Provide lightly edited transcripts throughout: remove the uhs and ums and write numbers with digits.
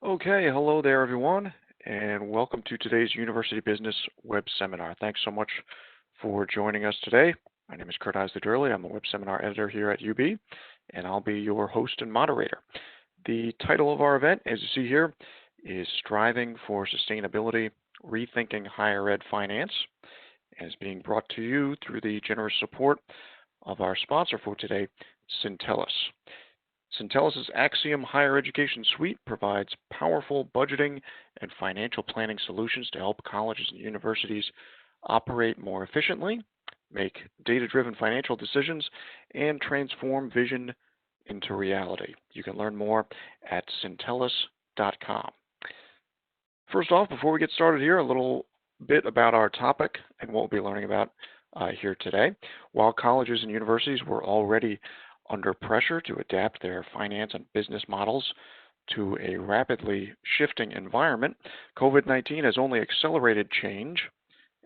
Okay, hello there, everyone, and welcome to today's University Business Web Seminar. Thanks so much for joining us today. My name is Kurt Eisler-Durley. I'm the Web Seminar Editor here at UB, and I'll be your host and moderator. The title of our event, as you see here, is Striving for Sustainability, Rethinking Higher Ed Finance, and is being brought to you through the generous support of our sponsor for today, Syntellis. Syntellis' Axiom Higher Education Suite provides powerful budgeting and financial planning solutions to help colleges and universities operate more efficiently, make data-driven financial decisions, and transform vision into reality. You can learn more at syntellis.com. First off, before we get started here, a little bit about our topic and what we'll be learning about here today. While colleges and universities were already under pressure to adapt their finance and business models to a rapidly shifting environment, COVID-19 has only accelerated change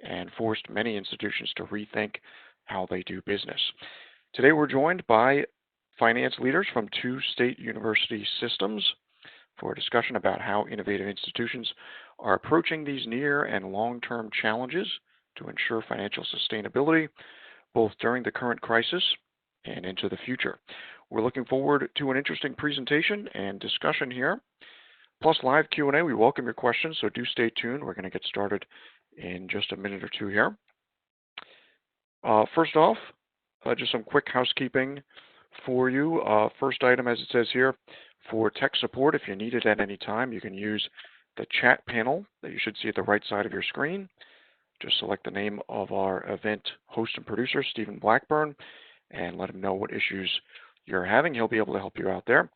and forced many institutions to rethink how they do business. Today we're joined by finance leaders from two state university systems for a discussion about how innovative institutions are approaching these near and long-term challenges to ensure financial sustainability, both during the current crisis and into the future. We're looking forward to an interesting presentation and discussion here, plus live Q&A. We welcome your questions, so do stay tuned. We're going to get started in just a minute or two here. First off, just some quick housekeeping for you. First item, as it says here, for tech support, if you need it at any time, you can use the chat panel that you should see at the right side of your screen. Just select the name of our event host and producer, Stephen Blackburn, and let him know what issues you're having. He'll be able to help you out there.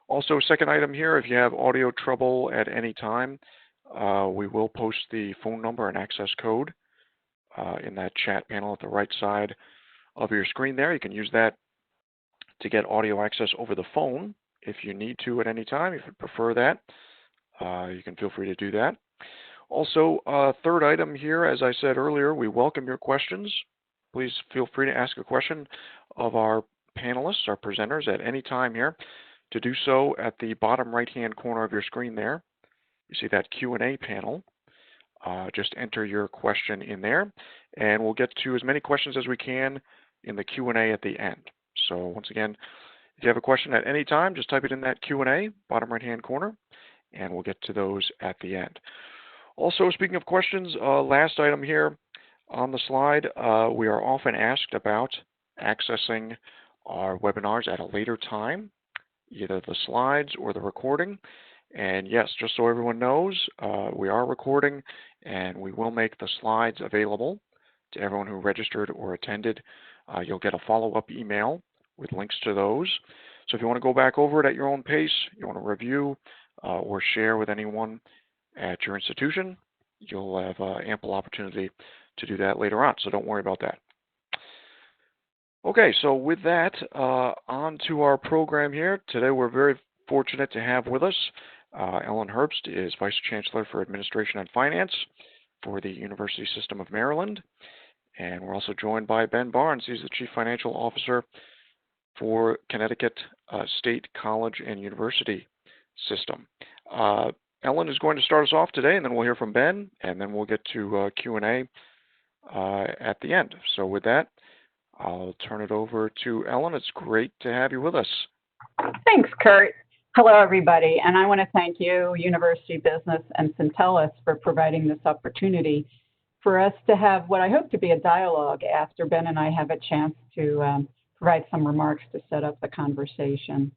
Also, second item here, if you have audio trouble at any time, we will post the phone number and access code in that chat panel at the right side of your screen there. You can use that to get audio access over the phone if you need to at any time. If you prefer that, you can feel free to do that. Also, third item here, as I said earlier, we welcome your questions. Please feel free to ask a question of our panelists, our presenters, at any time here. To do so, at the bottom right-hand corner of your screen there, you see that Q&A panel. Just enter your question in there, and we'll get to as many questions as we can in the Q&A at the end. So once again, if you have a question at any time, just type it in that Q&A, bottom right-hand corner, and we'll get to those at the end. Also, speaking of questions, last item here, on the slide, we are often asked about accessing our webinars at a later time, either the slides or the recording. And yes, just so everyone knows, we are recording and we will make the slides available to everyone who registered or attended. You'll get a follow-up email with links to those. So if you want to go back over it at your own pace, you want to review or share with anyone at your institution, you'll have ample opportunity to do that later on, so don't worry about that. Okay, so with that, on to our program here. Today we're very fortunate to have with us Ellen Herbst is Vice Chancellor for Administration and Finance for the University System of Maryland. And we're also joined by Ben Barnes. He's the Chief Financial Officer for Connecticut State College and University System. Ellen is going to start us off today, and then we'll hear from Ben, and then we'll get to Q&A at the end. So with that, I'll turn it over to Ellen. It's great to have you with us. Thanks, Kurt. Hello, everybody. And I want to thank you, University Business and Syntellis, for providing this opportunity for us to have what I hope to be a dialogue after Ben and I have a chance to provide some remarks to set up the conversation.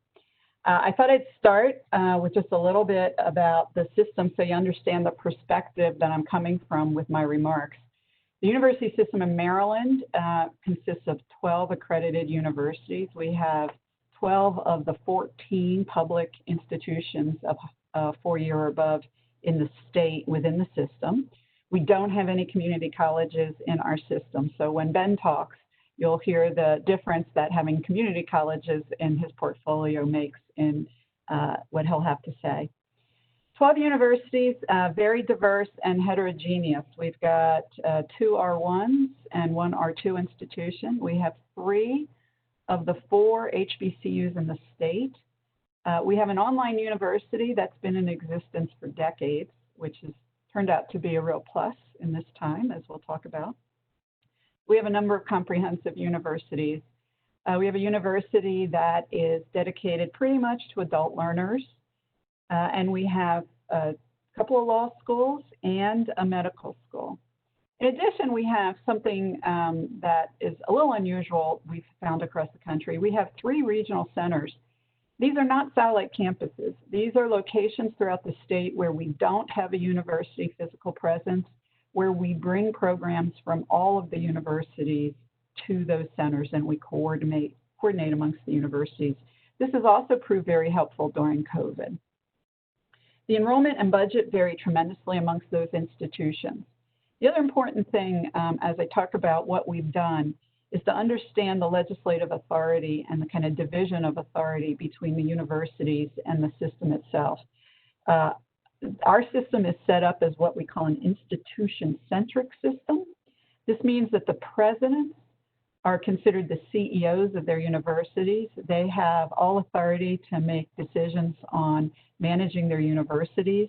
I thought I'd start with just a little bit about the system so you understand the perspective that I'm coming from with my remarks. The University System of Maryland consists of 12 accredited universities. We have 12 of the 14 public institutions of 4-year or above in the state within the system. We don't have any community colleges in our system. So when Ben talks, you'll hear the difference that having community colleges in his portfolio makes in what he'll have to say. 12 universities, very diverse and heterogeneous. We've got 2 R1s and 1 R2 institution. We have 3 of the 4 HBCUs in the state. We have an online university that's been in existence for decades, which has turned out to be a real plus in this time, as we'll talk about. We have a number of comprehensive universities. We have a university that is dedicated pretty much to adult learners, and we have a couple of law schools and a medical school. In addition, we have something that is a little unusual we've found across the country. We have 3 regional centers. These are not satellite campuses. These are locations throughout the state where we don't have a university physical presence, where we bring programs from all of the universities to those centers, and we coordinate amongst the universities. This has also proved very helpful during COVID. The enrollment and budget vary tremendously amongst those institutions. The other important thing, as I talk about what we've done, is to understand the legislative authority and the kind of division of authority between the universities and the system itself. Our system is set up as what we call an institution-centric system. This means that the presidents are considered the CEOs of their universities. They have all authority to make decisions on managing their universities.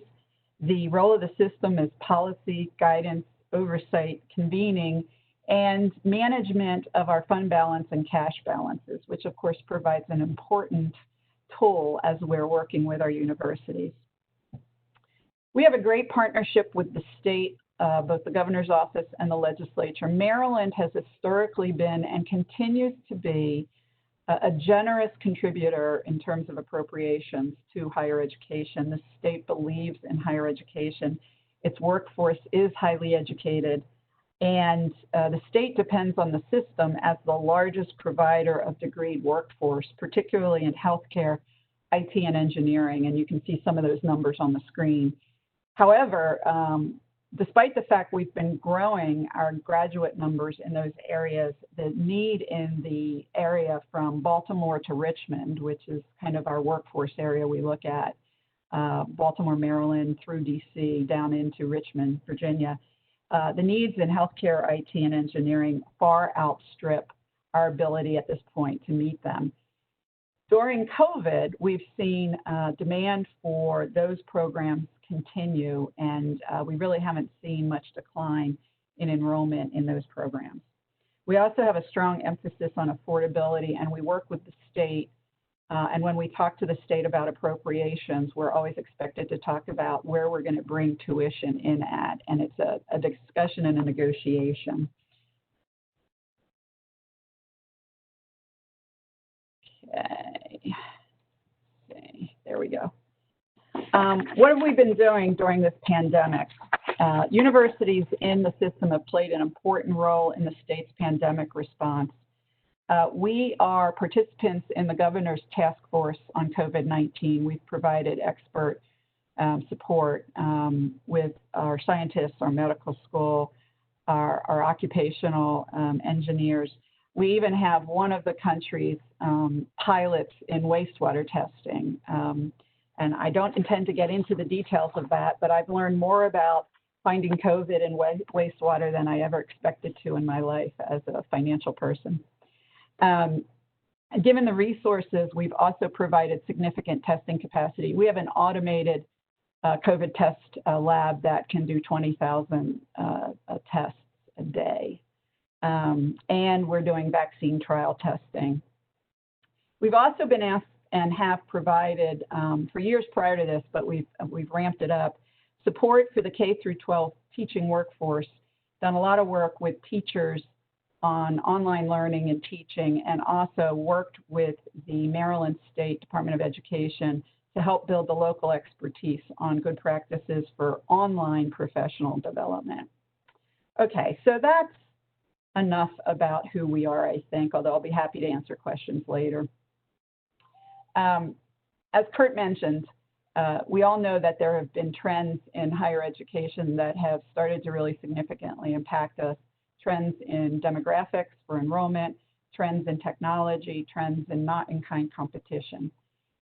The role of the system is policy, guidance, oversight, convening, and management of our fund balance and cash balances, which of course provides an important tool as we're working with our universities. We have a great partnership with the state, both the governor's office and the legislature. Maryland has historically been and continues to be a generous contributor in terms of appropriations to higher education. The state believes in higher education. Its workforce is highly educated, and the state depends on the system as the largest provider of degreed workforce, particularly in healthcare, IT, and engineering, and you can see some of those numbers on the screen. However, despite the fact we've been growing our graduate numbers in those areas, the need in the area from Baltimore to Richmond, which is kind of our workforce area we look at, Baltimore, Maryland, through DC, down into Richmond, Virginia, the needs in healthcare, IT, and engineering far outstrip our ability at this point to meet them. During COVID, we've seen demand for those programs continue, and we really haven't seen much decline in enrollment in those programs. We also have a strong emphasis on affordability, and we work with the state. And when we talk to the state about appropriations, we're always expected to talk about where we're going to bring tuition in at, and it's a discussion and a negotiation. Okay, there we go. What have we been doing during this pandemic? Universities in the system have played an important role in the state's pandemic response. We are participants in the governor's task force on COVID-19. We've provided expert support with our scientists, our medical school, our occupational engineers. We even have one of the country's pilots in wastewater testing. And I don't intend to get into the details of that, but I've learned more about finding COVID in wastewater than I ever expected to in my life as a financial person. Given the resources, we've also provided significant testing capacity. We have an automated COVID test lab that can do 20,000 tests a day. And we're doing vaccine trial testing. We've also been asked and have provided for years prior to this, but we've ramped it up, support for the K through 12 teaching workforce, done a lot of work with teachers on online learning and teaching, and also worked with the Maryland State Department of Education to help build the local expertise on good practices for online professional development. Okay, so that's enough about who we are, I think, although I'll be happy to answer questions later. As Kurt mentioned, we all know that there have been trends in higher education that have started to really significantly impact us. Trends in demographics for enrollment, trends in technology, trends in not-in-kind competition.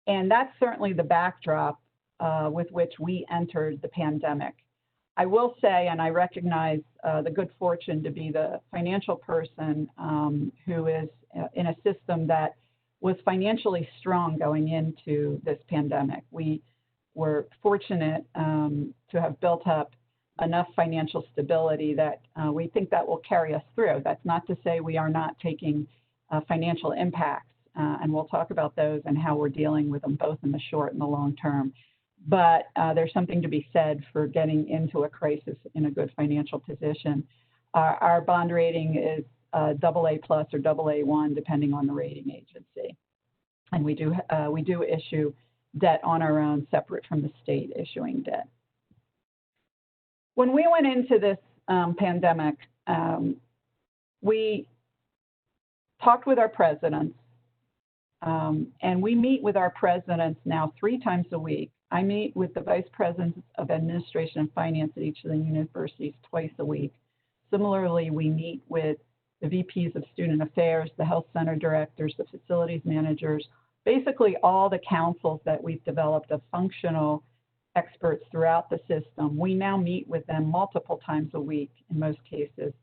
And that's certainly the backdrop with which we entered the pandemic. I will say, and I recognize the good fortune to be the financial person who is in a system that was financially strong going into this pandemic. We were fortunate to have built up enough financial stability that we think that will carry us through. That's not to say we are not taking financial impacts, and we'll talk about those and how we're dealing with them both in the short and the long term. But there's something to be said for getting into a crisis in a good financial position. Our bond rating is AA plus or AA1, depending on the rating agency. And we do issue debt on our own, separate from the state issuing debt. When we went into this pandemic, we talked with our presidents, and we meet with our presidents now 3 times a week. I meet with the vice presidents of administration and finance at each of the universities twice a week. Similarly, we meet with the VPs of student affairs, the health center directors, the facilities managers, basically all the councils that we've developed of functional experts throughout the system. We now meet with them multiple times a week in most cases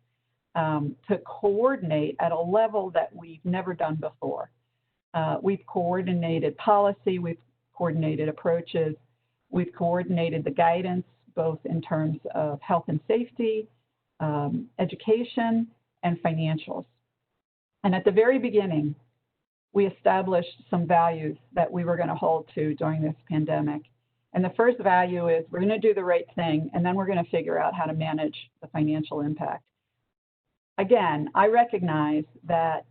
to coordinate at a level that we've never done before. We've coordinated policy, we've coordinated approaches, we've coordinated the guidance, both in terms of health and safety, education, and financials. And at the very beginning, we established some values that we were going to hold to during this pandemic. And the first value is we're going to do the right thing, and then we're going to figure out how to manage the financial impact. Again, I recognize that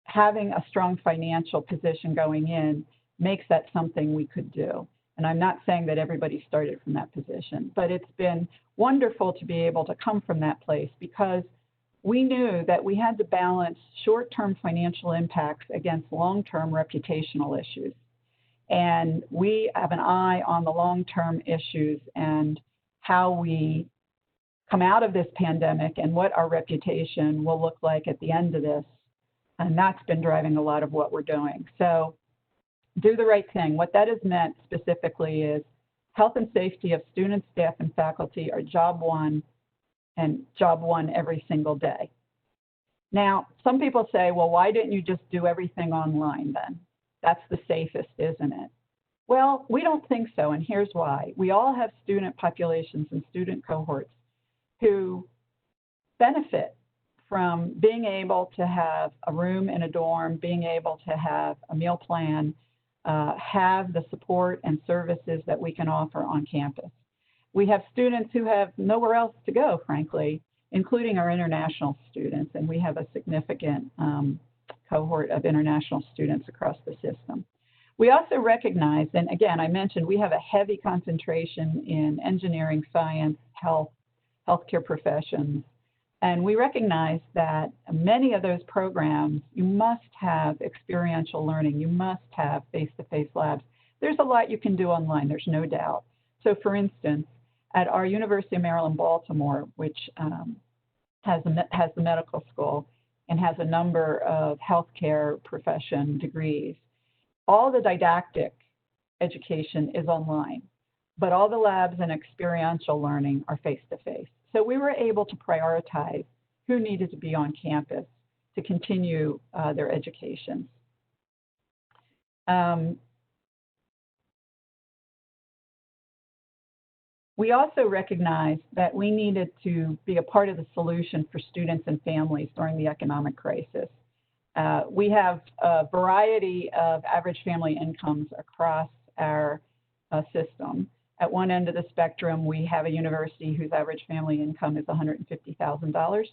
having a strong financial position going in makes that something we could do. And I'm not saying that everybody started from that position, but it's been wonderful to be able to come from that place because we knew that we had to balance short-term financial impacts against long-term reputational issues. And we have an eye on the long-term issues and how we come out of this pandemic and what our reputation will look like at the end of this. And that's been driving a lot of what we're doing. So do the right thing. What that has meant specifically is health and safety of students, staff, and faculty are job one, and job one every single day. Now, some people say, well, why didn't you just do everything online then? That's the safest, isn't it? Well, we don't think so, and here's why. We all have student populations and student cohorts who benefit from being able to have a room in a dorm, being able to have a meal plan, have the support and services that we can offer on campus. We have students who have nowhere else to go, frankly, including our international students, and we have a significant cohort of international students across the system. We also recognize, and again, I mentioned we have a heavy concentration in engineering, science, health, healthcare professions, and we recognize that many of those programs, you must have experiential learning, you must have face-to-face labs. There's a lot you can do online, there's no doubt. So for instance, at our University of Maryland, Baltimore, which has the medical school and has a number of healthcare profession degrees, all the didactic education is online, but all the labs and experiential learning are face-to-face. So we were able to prioritize who needed to be on campus to continue their education. We also recognized that we needed to be a part of the solution for students and families during the economic crisis. We have a variety of average family incomes across our system. At one end of the spectrum, we have a university whose average family income is $150,000.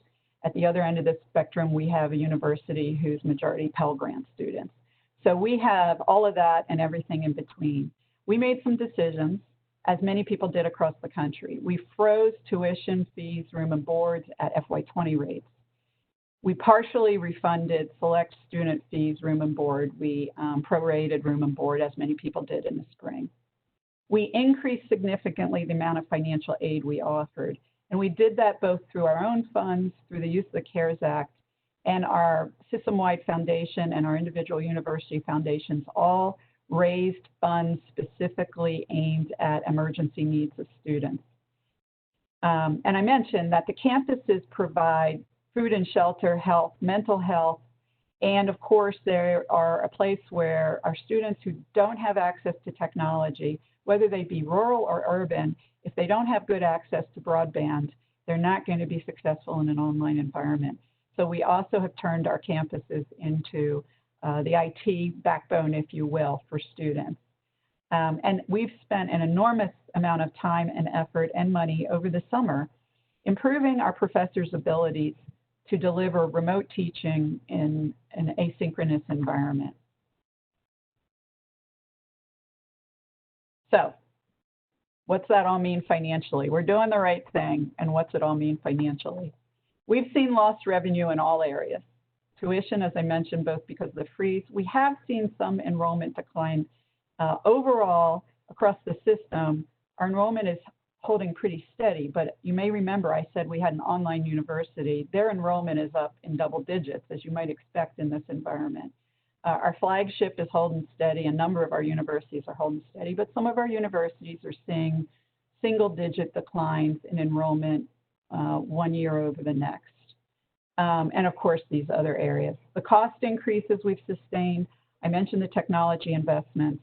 At the other end of the spectrum, we have a university whose majority Pell Grant students. So we have all of that and everything in between. We made some decisions, as many people did across the country. We froze tuition, fees, room and boards at FY20 rates. We partially refunded select student fees, room and board. We prorated room and board, as many people did in the spring. We increased significantly the amount of financial aid we offered. And we did that both through our own funds, through the use of the CARES Act, and our system-wide foundation and our individual university foundations all raised funds specifically aimed at emergency needs of students. And I mentioned that the campuses provide food and shelter, health, mental health, And of course, they are a place where our students who don't have access to technology, whether they be rural or urban, if they don't have good access to broadband, they're not going to be successful in an online environment. So we also have turned our campuses into the IT backbone, if you will, for students. And we've spent an enormous amount of time and effort and money over the summer improving our professors' abilities to deliver remote teaching in an asynchronous environment. So, what's that all mean financially? We're doing the right thing, and what's it all mean financially? We've seen lost revenue in all areas. Tuition, as I mentioned, both because of the freeze. We have seen some enrollment decline. Overall, across the system, our enrollment is holding pretty steady, but you may remember I said we had an online university. Their enrollment is up in double digits, as you might expect in this environment. Our flagship is holding steady. A number of our universities are holding steady, but some of our universities are seeing single-digit declines in enrollment 1 year over the next. And of course, these other areas. The cost increases we've sustained. I mentioned the technology investments.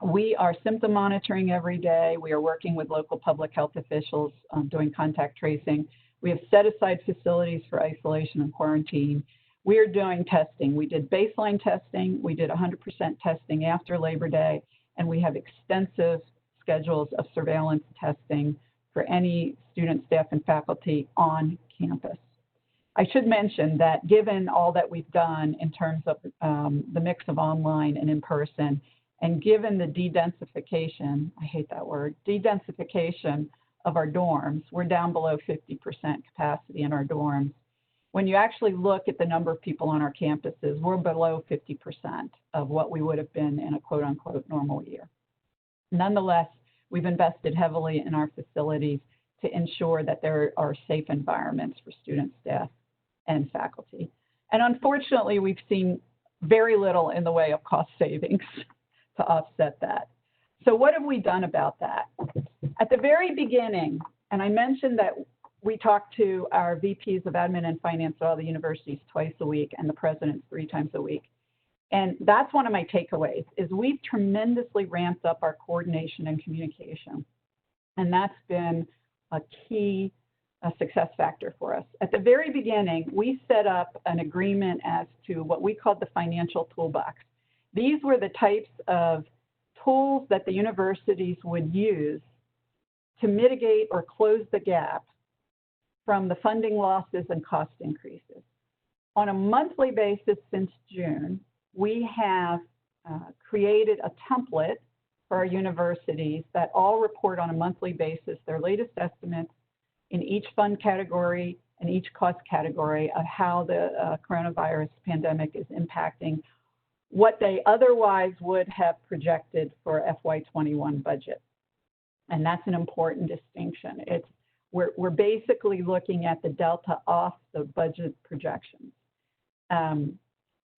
We are symptom monitoring every day. We are working with local public health officials doing contact tracing. We have set aside facilities for isolation and quarantine. We are doing testing. We did baseline testing. We did 100% testing after Labor Day, and we have extensive schedules of surveillance testing for any student, staff, and faculty on campus. I should mention that given all that we've done in terms of the mix of online and in-person, and given the de-densification, I hate that word, de-densification of our dorms, we're down below 50% capacity in our dorms. When you actually look at the number of people on our campuses, we're below 50% of what we would have been in a quote-unquote normal year. Nonetheless, we've invested heavily in our facilities to ensure that there are safe environments for students, staff, and faculty. And unfortunately, we've seen very little in the way of cost savings to offset that. So what have we done about that? At the very beginning, and I mentioned that we talk to our VPs of admin and finance at all the universities twice a week and the presidents 3 times a week. And that's one of my takeaways, is we've tremendously ramped up our coordination and communication. And that's been a key success factor for us. At the very beginning, we set up an agreement as to what we called the financial toolbox. These were the types of tools that the universities would use to mitigate or close the gap from the funding losses and cost increases. On a monthly basis since June, we have created a template for our universities that all report on a monthly basis their latest estimates in each fund category and each cost category of how the coronavirus pandemic is impacting what they otherwise would have projected for FY21 budget. And that's an important distinction. We're basically looking at the delta off the budget projections.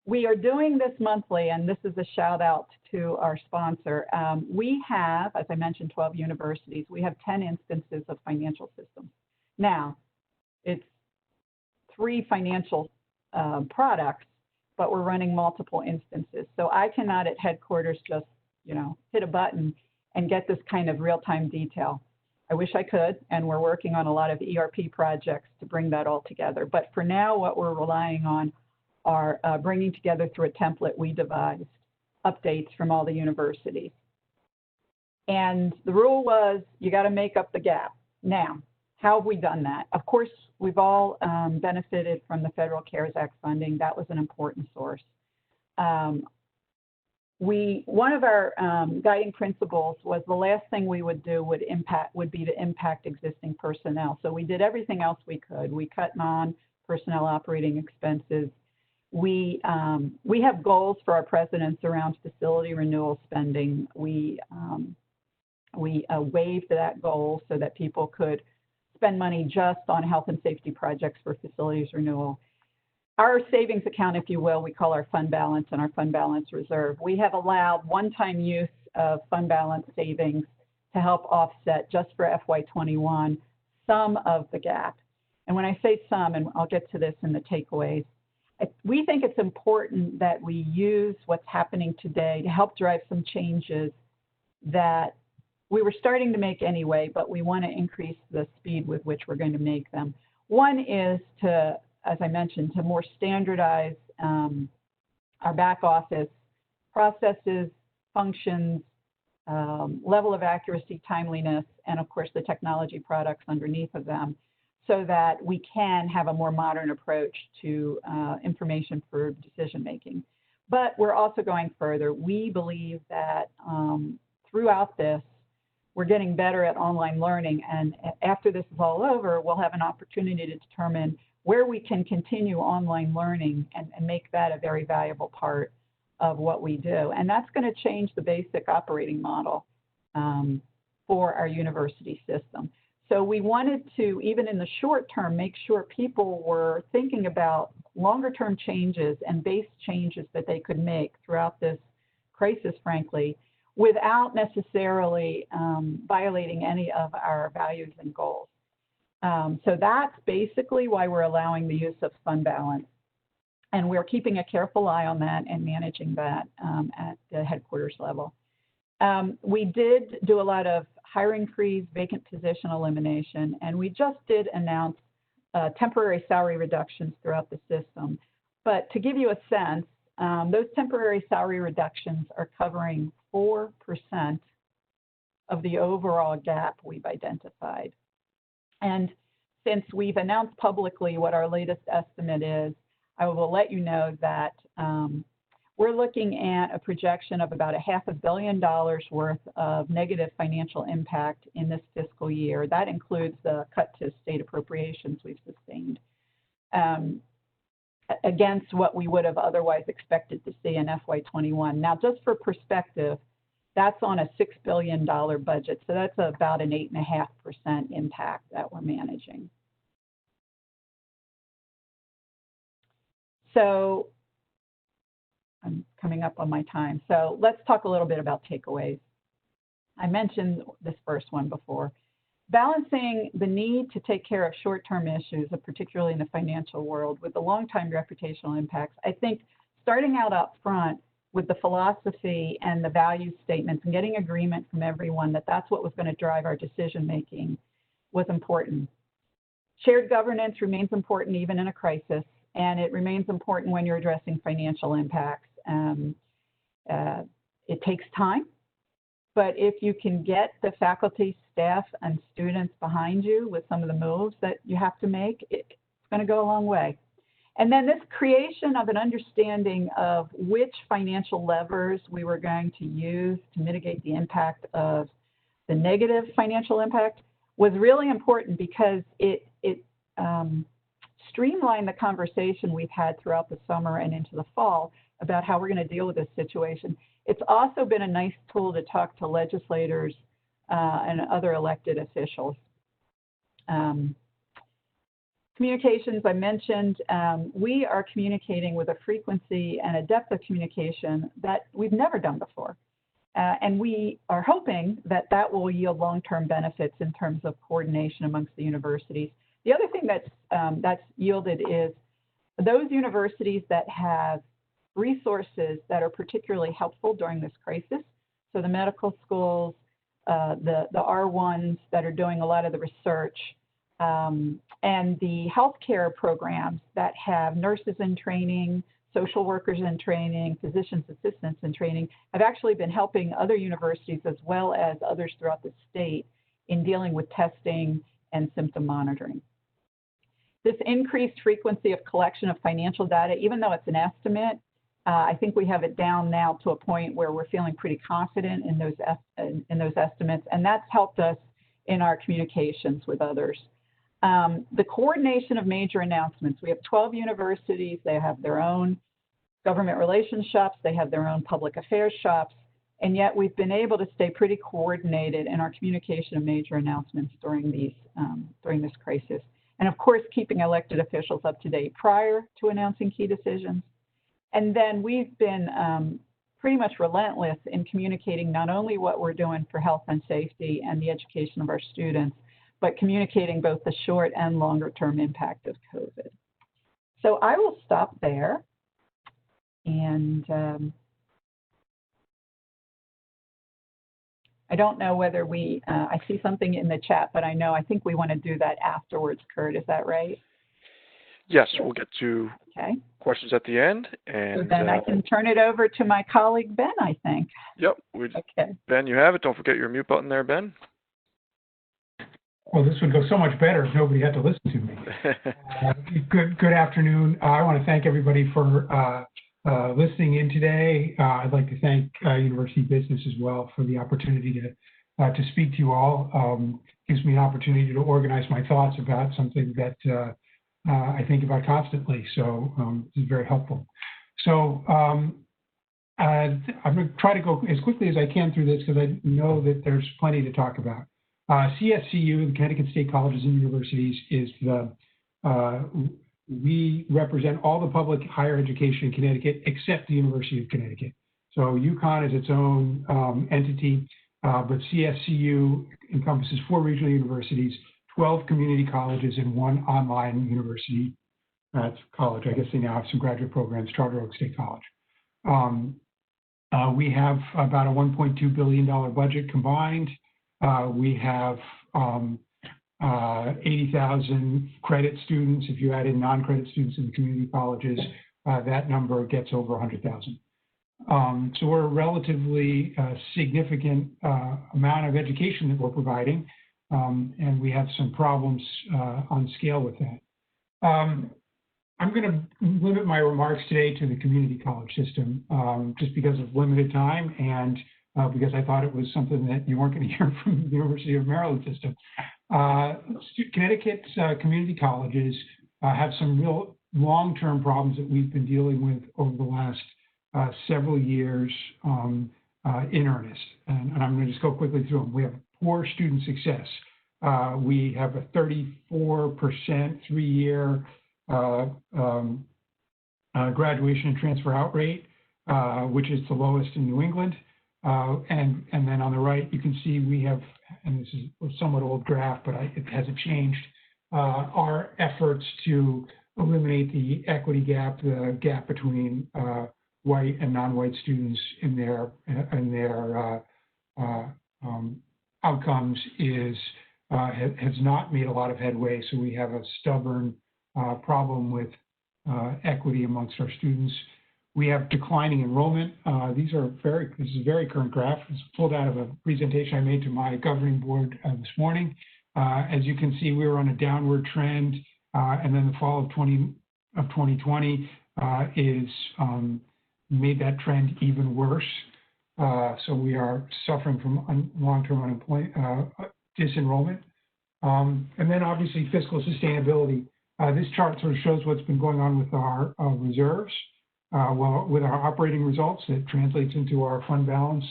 We are doing this monthly, and this is a shout out to our sponsor. We have, as I mentioned, 12 universities. We have 10 instances of financial systems. Now, it's 3 financial products, but we're running multiple instances. So I cannot at headquarters just, hit a button and get this kind of real-time detail. I wish I could, and we're working on a lot of ERP projects to bring that all together. But for now, what we're relying on are bringing together through a template we devised updates from all the universities. And the rule was you got to make up the gap. Now, how have we done that? Of course, we've all benefited from the Federal CARES Act funding. That was an important source. One of our guiding principles was the last thing we would do would be to impact existing personnel. So we did everything else we could. We cut non-personnel operating expenses. We have goals for our presidents around facility renewal spending. We waived that goal so that people could spend money just on health and safety projects for facilities renewal. Our savings account, if you will, we call our fund balance and our fund balance reserve. We have allowed one-time use of fund balance savings to help offset, just for FY21, some of the gap. And when I say some, and I'll get to this in the takeaways, we think it's important that we use what's happening today to help drive some changes that we were starting to make anyway, but we want to increase the speed with which we're going to make them. One is to, as I mentioned, to more standardize our back office processes, functions, level of accuracy, timeliness, and of course the technology products underneath of them, so that we can have a more modern approach to information for decision making. But we're also going further. We believe that throughout this, we're getting better at online learning, and after this is all over, we'll have an opportunity to determine where we can continue online learning and make that a very valuable part of what we do. And that's going to change the basic operating model for our university system. So we wanted to, even in the short term, make sure people were thinking about longer term changes and base changes that they could make throughout this crisis, frankly, without necessarily violating any of our values and goals. So that's basically why we're allowing the use of fund balance. And we're keeping a careful eye on that and managing that at the headquarters level. We did do a lot of hiring freeze, vacant position elimination, and we just did announce temporary salary reductions throughout the system. But to give you a sense, those temporary salary reductions are covering 4% of the overall gap we've identified. And since we've announced publicly what our latest estimate is, I will let you know that we're looking at a projection of about $500 million worth of negative financial impact in this fiscal year. That includes the cut to state appropriations we've sustained against what we would have otherwise expected to see in FY21. Now, just for perspective, that's on a $6 billion budget, so that's about an 8.5% impact that we're managing. So I'm coming up on my time. So let's talk a little bit about takeaways. I mentioned this first one before. Balancing the need to take care of short-term issues, particularly in the financial world, with the long-term reputational impacts. I think starting out up front with the philosophy and the value statements and getting agreement from everyone that that's what was going to drive our decision-making was important. Shared governance remains important even in a crisis, and it remains important when you're addressing financial impacts. It takes time, but if you can get the faculty, staff, and students behind you with some of the moves that you have to make, it's going to go a long way. And then this creation of an understanding of which financial levers we were going to use to mitigate the impact of the negative financial impact was really important because it streamlined the conversation we've had throughout the summer and into the fall about how we're going to deal with this situation. It's also been a nice tool to talk to legislators and other elected officials. Communications, I mentioned, we are communicating with a frequency and a depth of communication that we've never done before. And we are hoping that that will yield long-term benefits in terms of coordination amongst the universities. The other thing that's yielded is those universities that have resources that are particularly helpful during this crisis. So the medical schools, the R1s that are doing a lot of the research, and the healthcare programs that have nurses in training, social workers in training, physicians assistants in training, have actually been helping other universities as well as others throughout the state in dealing with testing and symptom monitoring. This increased frequency of collection of financial data, even though it's an estimate, I think we have it down now to a point where we're feeling pretty confident in those estimates, and that's helped us in our communications with others. The coordination of major announcements. We have 12 universities. They have their own government relations shops. They have their own public affairs shops. And yet we've been able to stay pretty coordinated in our communication of major announcements during this crisis. And of course, keeping elected officials up to date prior to announcing key decisions. And then we've been pretty much relentless in communicating not only what we're doing for health and safety and the education of our students, but communicating both the short and longer term impact of COVID. So I will stop there. And I don't know whether I see something in the chat, but I think we want to do that afterwards, Kurt. Is that right? Yes, we'll get to questions at the end. And so then I can turn it over to my colleague, Ben, I think. Yep. Ben, you have it. Don't forget your mute button there, Ben. Well, this would go so much better if nobody had to listen to me. Good afternoon. I want to thank everybody for listening in today. I'd like to thank University Business as well for the opportunity to speak to you all. Gives me an opportunity to organize my thoughts about something that I think about constantly. So this is very helpful. So I'm going to try to go as quickly as I can through this because I know that there's plenty to talk about. CSCU, the Connecticut State Colleges and Universities, is we represent all the public higher education in Connecticut except the University of Connecticut. So UConn is its own entity, but CSCU encompasses 4 regional universities, 12 community colleges, and 1 online university. That's college. I guess they now have some graduate programs, Charter Oak State College. We have about a $1.2 billion budget combined. We have 80,000 credit students. If you add in non-credit students in the community colleges, that number gets over 100,000. So we're a relatively significant amount of education that we're providing, and we have some problems on scale with that. I'm going to limit my remarks today to the community college system just because of limited time and because I thought it was something that you weren't going to hear from the University of Maryland system. Connecticut's community colleges have some real long-term problems that we've been dealing with over the last several years in earnest. And I'm going to just go quickly through them. We have poor student success. We have a 34% 3-year graduation and transfer out rate, which is the lowest in New England. And then on the right, you can see we have, and this is a somewhat old graph, but it hasn't changed, our efforts to eliminate the equity gap, the gap between white and non-white students in their outcomes has not made a lot of headway. So we have a stubborn problem with equity amongst our students. We have declining enrollment. This is a very current graph. It's pulled out of a presentation I made to my governing board this morning. As you can see, we were on a downward trend, and then the fall of 2020 made that trend even worse. So we are suffering from long-term unemployment, disenrollment. And then obviously fiscal sustainability. This chart sort of shows what's been going on with our reserves. With our operating results, it translates into our fund balance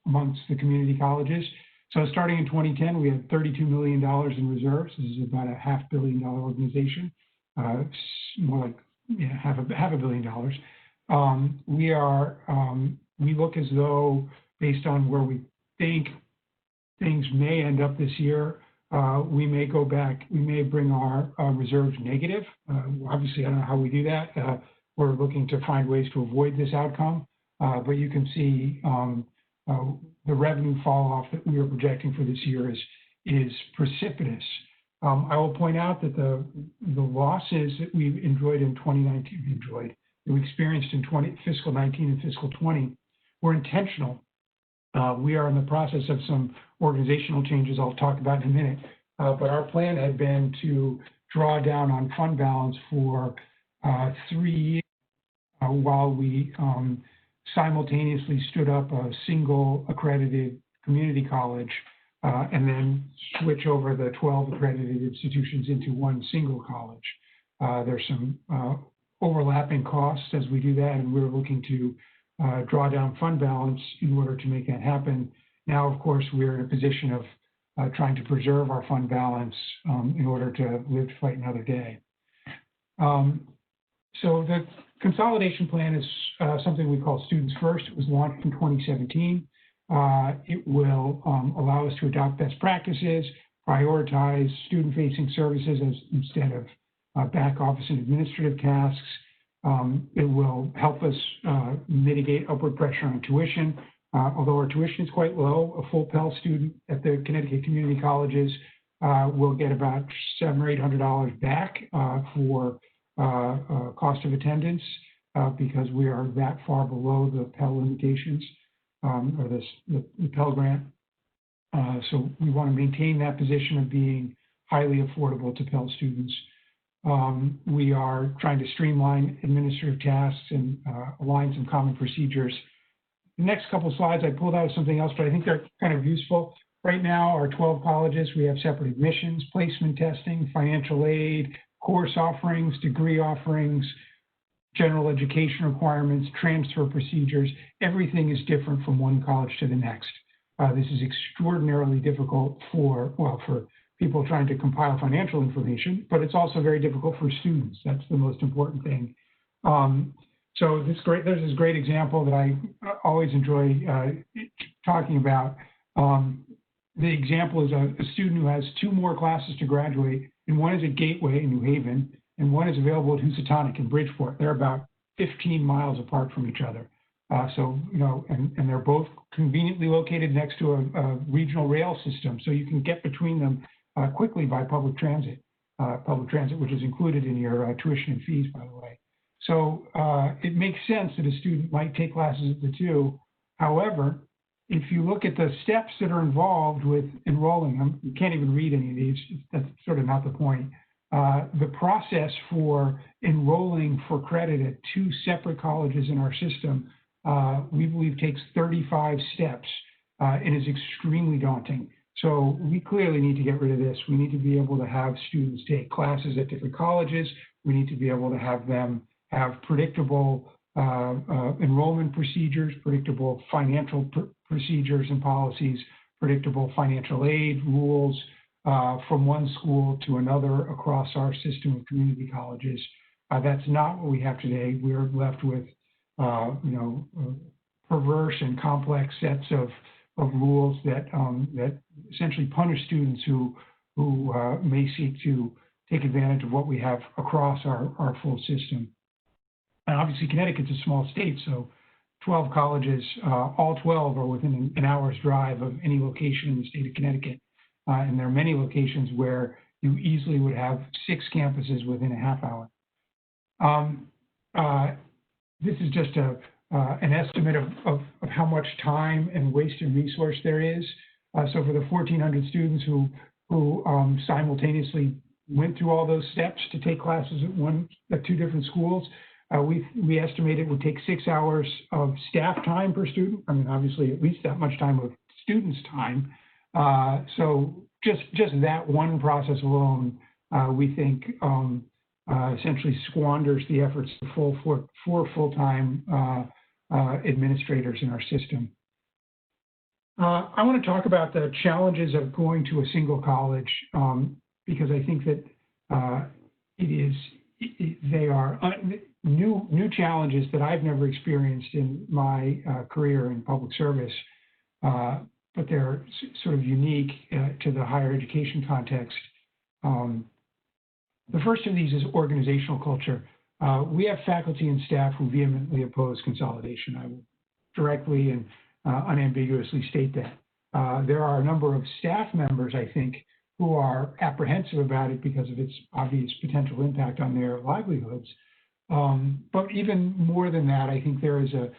amongst the community colleges. So starting in 2010, we had $32 million in reserves. This is about a $500 million organization, more like $500 million. We look as though, based on where we think things may end up this year, we may go back, we may bring our reserves negative. Obviously, I don't know how we do that. We're looking to find ways to avoid this outcome, but you can see the revenue fall off that we are projecting for this year is precipitous. I will point out that the losses that we've enjoyed in 2019, that we experienced in fiscal 19 and fiscal 20 were intentional. We are in the process of some organizational changes I'll talk about in a minute, but our plan had been to draw down on fund balance for 3 years while we simultaneously stood up a single accredited community college and then switch over the 12 accredited institutions into one single college. There's some overlapping costs as we do that, and we're looking to draw down fund balance in order to make that happen. Now, of course, we're in a position of trying to preserve our fund balance in order to live to fight another day. So the consolidation plan is something we call Students First. It was launched in 2017. It will allow us to adopt best practices, prioritize student-facing services instead of back office and administrative tasks. It will help us mitigate upward pressure on tuition. Although our tuition is quite low, a full Pell student at the Connecticut community colleges will get about $700 or $800 back for cost of attendance because we are that far below the Pell limitations or the Pell grant. So we want to maintain that position of being highly affordable to Pell students. We are trying to streamline administrative tasks and align some common procedures. The next couple slides, I pulled out something else, but I think they're kind of useful. Right now, our 12 colleges, we have separate admissions, placement testing, financial aid, course offerings, degree offerings, general education requirements, transfer procedures. Everything is different from one college to the next. This is extraordinarily difficult for people trying to compile financial information, but it's also very difficult for students. That's the most important thing. So there's this great example that I always enjoy talking about. The example is a student who has 2 more classes to graduate, and one is at Gateway in New Haven, and one is available at Housatonic in Bridgeport. They're about 15 miles apart from each other. And they're both conveniently located next to a regional rail system, so you can get between them quickly by public transit, which is included in your tuition and fees, by the way. So it makes sense that a student might take classes at the 2. However, if you look at the steps that are involved with enrolling, you can't even read any of these, that's sort of not the point. The process for enrolling for credit at 2 separate colleges in our system, we believe takes 35 steps and is extremely daunting. So we clearly need to get rid of this. We need to be able to have students take classes at different colleges. We need to be able to have them have predictable enrollment procedures, predictable financial procedures and policies, predictable financial aid rules from one school to another across our system of community colleges. That's not what we have today. We're left with perverse and complex sets of rules that essentially punish students who may seek to take advantage of what we have across our full system. And obviously, Connecticut's a small state, so 12 colleges, all 12 are within an hour's drive of any location in the state of Connecticut. And there are many locations where you easily would have 6 campuses within a half hour. This is just an estimate of how much time and waste and resource there is. So for the 1,400 students who simultaneously went through all those steps to take classes at 2 different schools, we estimate it would take 6 hours of staff time per student. I mean, obviously, at least that much time of students' time. So just that one process alone, we think essentially squanders the efforts of 4 full-time administrators in our system. I want to talk about the challenges of going to a single college because I think that they are new challenges that I've never experienced in my career in public service, but they're sort of unique to the higher education context. The first of these is organizational culture. We have faculty and staff who vehemently oppose consolidation. I will directly and unambiguously state that. There are a number of staff members, I think, who are apprehensive about it because of its obvious potential impact on their livelihoods. But even more than that, I think there is a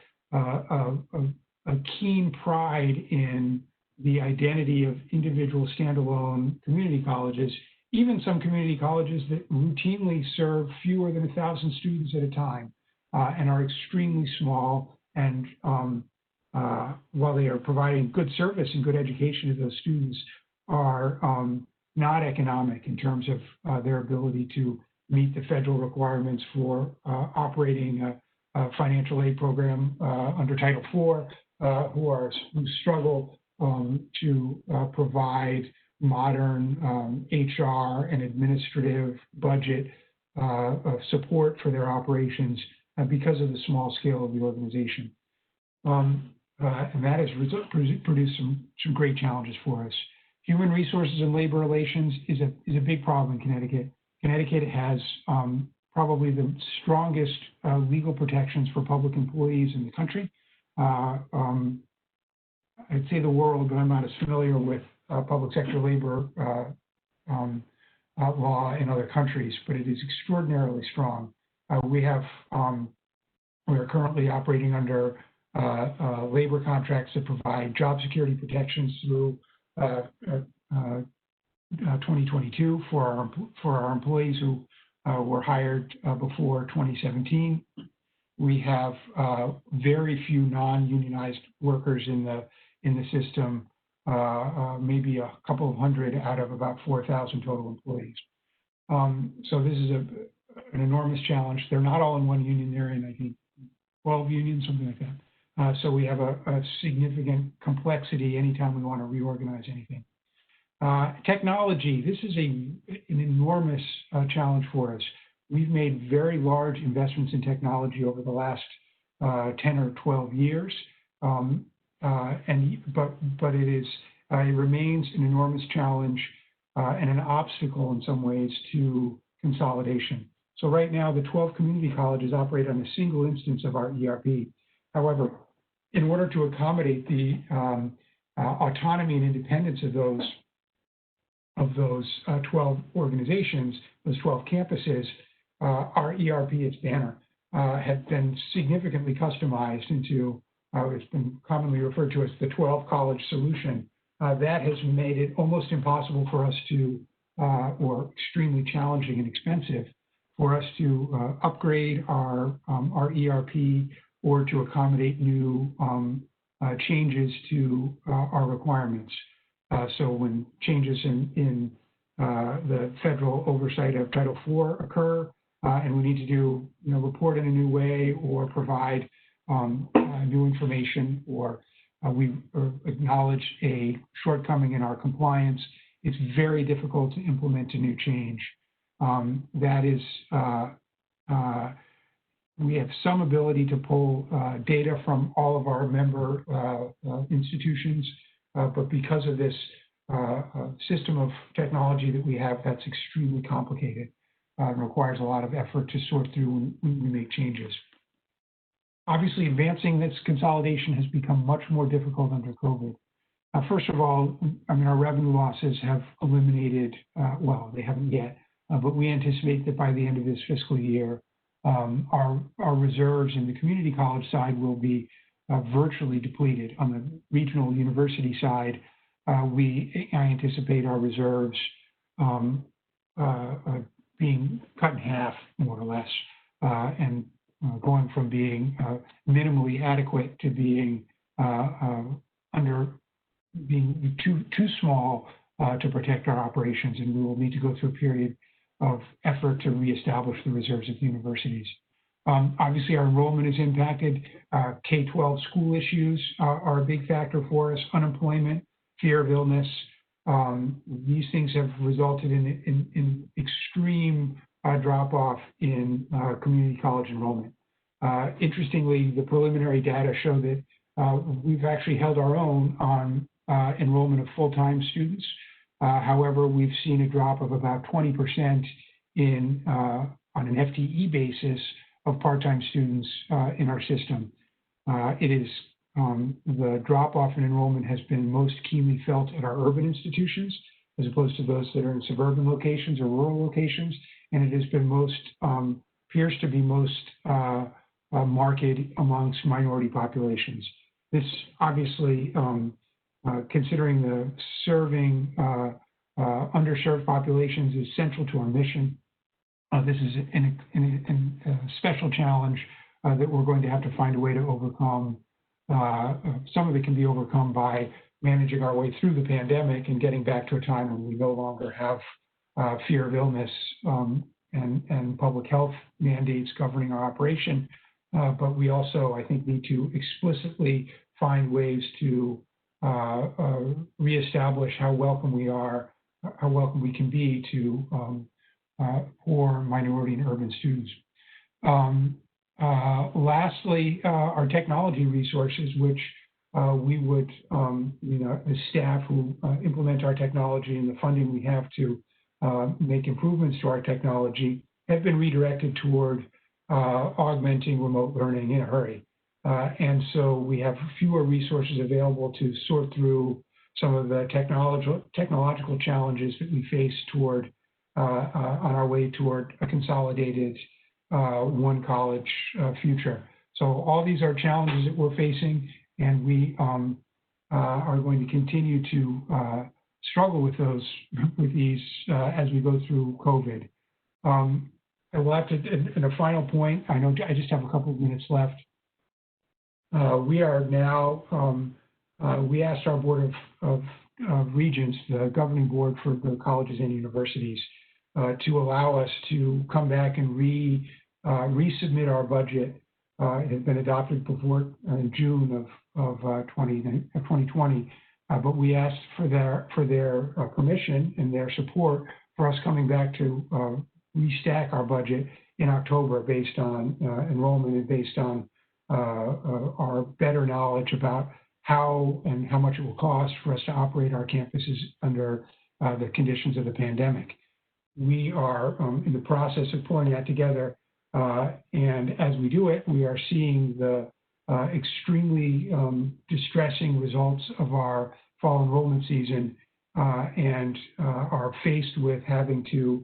keen pride in the identity of individual standalone community colleges, even some community colleges that routinely serve fewer than 1,000 students at a time and are extremely small. And while they are providing good service and good education to those students, are not economic in terms of their ability to meet the federal requirements for operating a financial aid program under Title IV, who struggle to provide modern HR and administrative budget support for their operations because of the small scale of the organization. And that has produced some great challenges for us. Human resources and labor relations is a big problem in Connecticut. Connecticut has probably the strongest legal protections for public employees in the country. I'd say the world, but I'm not as familiar with public sector labor law in other countries, but it is extraordinarily strong. We are currently operating under labor contracts that provide job security protections through 2022 for our employees who were hired before 2017. We have very few non-unionized workers in the system, maybe a couple of hundred out of about 4,000 total employees. So this is an enormous challenge. They're not all in one union. They're in, I think, 12 unions, something like that. So we have a significant complexity anytime we want to reorganize anything. Technology, this is an enormous challenge for us. We've made very large investments in technology over the last 10 or 12 years, but it remains an enormous challenge and an obstacle in some ways to consolidation. So right now, the 12 community colleges operate on a single instance of our ERP. However, in order to accommodate the autonomy and independence of those 12 organizations, those 12 campuses, our ERP, its banner, have been significantly customized into, it's been commonly referred to as the 12 college solution. That has made it almost impossible for us to, or extremely challenging and expensive for us to upgrade our ERP or to accommodate new changes to our requirements. So when changes in the federal oversight of Title IV occur, and we need to do, report in a new way or provide new information, or we acknowledge a shortcoming in our compliance, it's very difficult to implement a new change. That is, we have some ability to pull data from all of our member institutions, but because of this system of technology that we have, that's extremely complicated. It requires a lot of effort to sort through when we make changes. Obviously, advancing this consolidation has become much more difficult under COVID. First of all, our revenue losses have eliminated, well, they haven't yet, but we anticipate that by the end of this fiscal year, our reserves in the community college side will be virtually depleted. On the regional university side, I anticipate our reserves being cut in half, more or less, and going from being minimally adequate to being being too small to protect our operations, and we will need to go through a period of effort to reestablish the reserves at the universities. Obviously, our enrollment is impacted. K-12 school issues are a big factor for us. Unemployment, fear of illness. These things have resulted in extreme drop-off in community college enrollment. Interestingly, the preliminary data show that we've actually held our own on enrollment of full-time students. However, we've seen a drop of about 20% on an FTE basis of part-time students in our system. The drop-off in enrollment has been most keenly felt at our urban institutions, as opposed to those that are in suburban locations or rural locations, and it has been appears to be most marked amongst minority populations. This obviously, considering the serving underserved populations, is central to our mission. This is a special challenge that we're going to have to find a way to overcome. Some of it can be overcome by managing our way through the pandemic and getting back to a time when we no longer have fear of illness and public health mandates governing our operation. But we also, I think, need to explicitly find ways to reestablish how welcome we are, how welcome we can be to poor minority and urban students. Lastly, our technology resources, which we would, the staff who implement our technology and the funding we have to make improvements to our technology have been redirected toward augmenting remote learning in a hurry. And so we have fewer resources available to sort through some of the technological challenges that we face toward on our way toward a consolidated one college future. So all these are challenges that we're facing, and we are going to continue to struggle with these as we go through COVID. I will have to, in a final point, I know I just have a couple of minutes left. We are now, we asked our Board of Regents, the governing board for the colleges and universities, to allow us to come back and resubmit our budget. It has been adopted before in June of 2020, but we asked for their permission and their support for us coming back to restack our budget in October based on enrollment and based on our better knowledge about how and how much it will cost for us to operate our campuses under the conditions of the pandemic. We are in the process of pulling that together, and as we do it, we are seeing the extremely distressing results of our fall enrollment season, and are faced with having to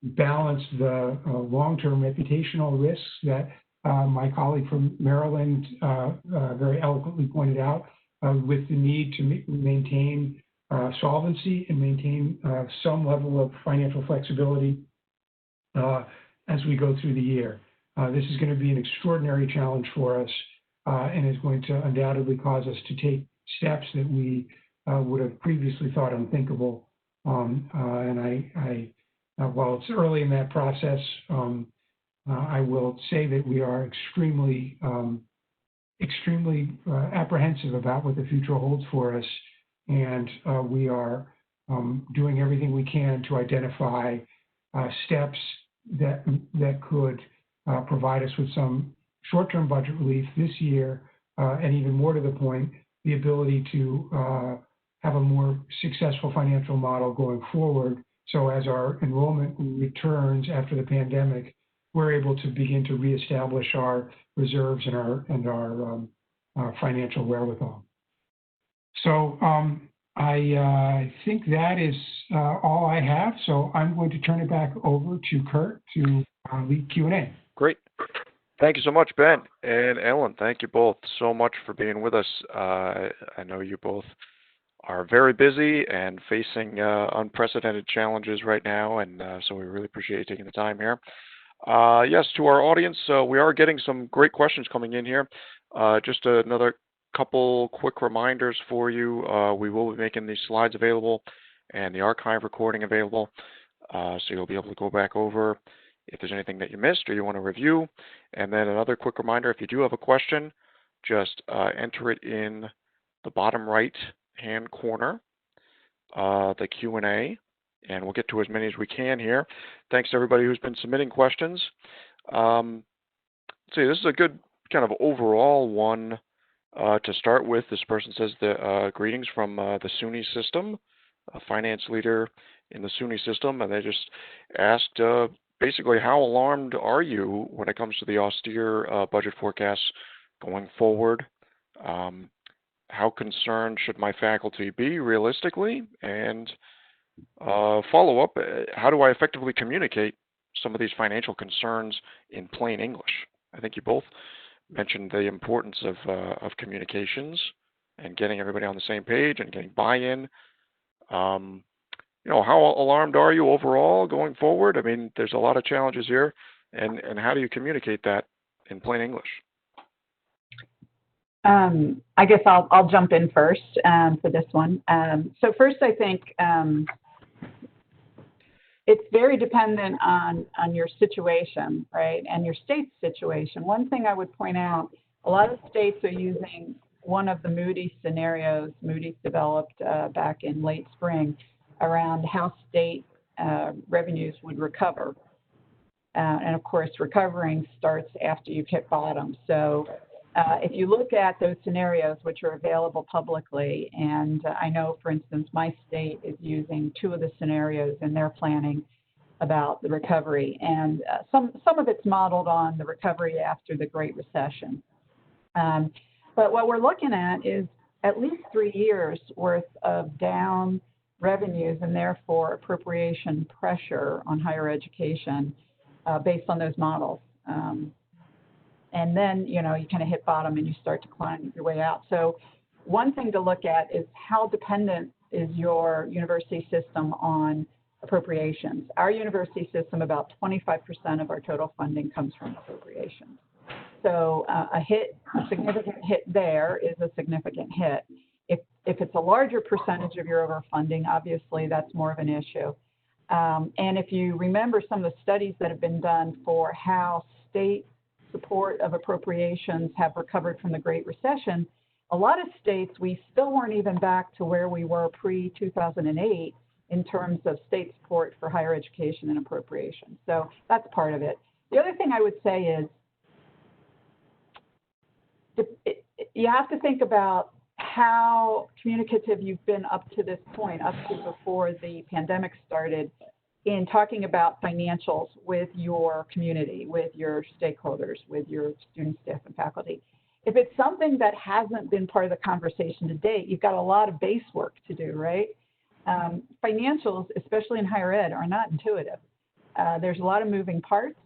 balance the long-term reputational risks that my colleague from Maryland very eloquently pointed out, with the need to maintain solvency and maintain some level of financial flexibility as we go through the year. This is going to be an extraordinary challenge for us, and is going to undoubtedly cause us to take steps that we would have previously thought unthinkable. And while it's early in that process, I will say that we are extremely apprehensive about what the future holds for us, and we are doing everything we can to identify steps that could provide us with some short-term budget relief this year, and even more to the point, the ability to have a more successful financial model going forward. So as our enrollment returns after the pandemic, we're able to begin to reestablish our reserves and our financial wherewithal. So I think that is all I have. So I'm going to turn it back over to Kurt to lead Q&A. Great. Thank you so much, Ben and Ellen. Thank you both so much for being with us. I know you both are very busy and facing unprecedented challenges right now, and so we really appreciate you taking the time here. Yes, to our audience, we are getting some great questions coming in here. Just another couple quick reminders for you. We will be making these slides available and the archive recording available, so you'll be able to go back over if there's anything that you missed or you want to review. And then another quick reminder, if you do have a question, just enter it in the bottom right-hand corner, the Q&A, and we'll get to as many as we can here. Thanks to everybody who's been submitting questions. See, this is a good kind of overall one to start with. This person says greetings from the SUNY system, a finance leader in the SUNY system, and they just asked basically, how alarmed are you when it comes to the austere budget forecasts going forward? How concerned should my faculty be realistically? And follow up, how do I effectively communicate some of these financial concerns in plain English? I think you both mentioned the importance of communications and getting everybody on the same page and getting buy-in. How alarmed are you overall going forward? I mean, there's a lot of challenges here, and how do you communicate that in plain English? I guess I'll jump in first for this one. So first, I think it's very dependent on your situation, right, and your state's situation. One thing I would point out, a lot of states are using one of the Moody's scenarios Moody's developed back in late spring around how state revenues would recover. And of course, recovering starts after you've hit bottom. So If you look at those scenarios, which are available publicly, and I know, for instance, my state is using 2 of the scenarios in their planning about the recovery, and some of it's modeled on the recovery after the Great Recession. But what we're looking at is at least 3 years worth of down revenues and therefore appropriation pressure on higher education based on those models. And then, you kind of hit bottom and you start to climb your way out. So one thing to look at is how dependent is your university system on appropriations. Our university system, about 25% of our total funding comes from appropriations. So a significant hit there is a significant hit. If it's a larger percentage of your overfunding, obviously that's more of an issue. And if you remember some of the studies that have been done for how state support of appropriations have recovered from the Great Recession, a lot of states, we still weren't even back to where we were pre-2008 in terms of state support for higher education and appropriations. So that's part of it. The other thing I would say is you have to think about how communicative you've been up to this point, up to before the pandemic started, in talking about financials with your community, with your stakeholders, with your students, staff, and faculty. If it's something that hasn't been part of the conversation to date, you've got a lot of base work to do, right? Financials, especially in higher ed, are not intuitive. There's a lot of moving parts,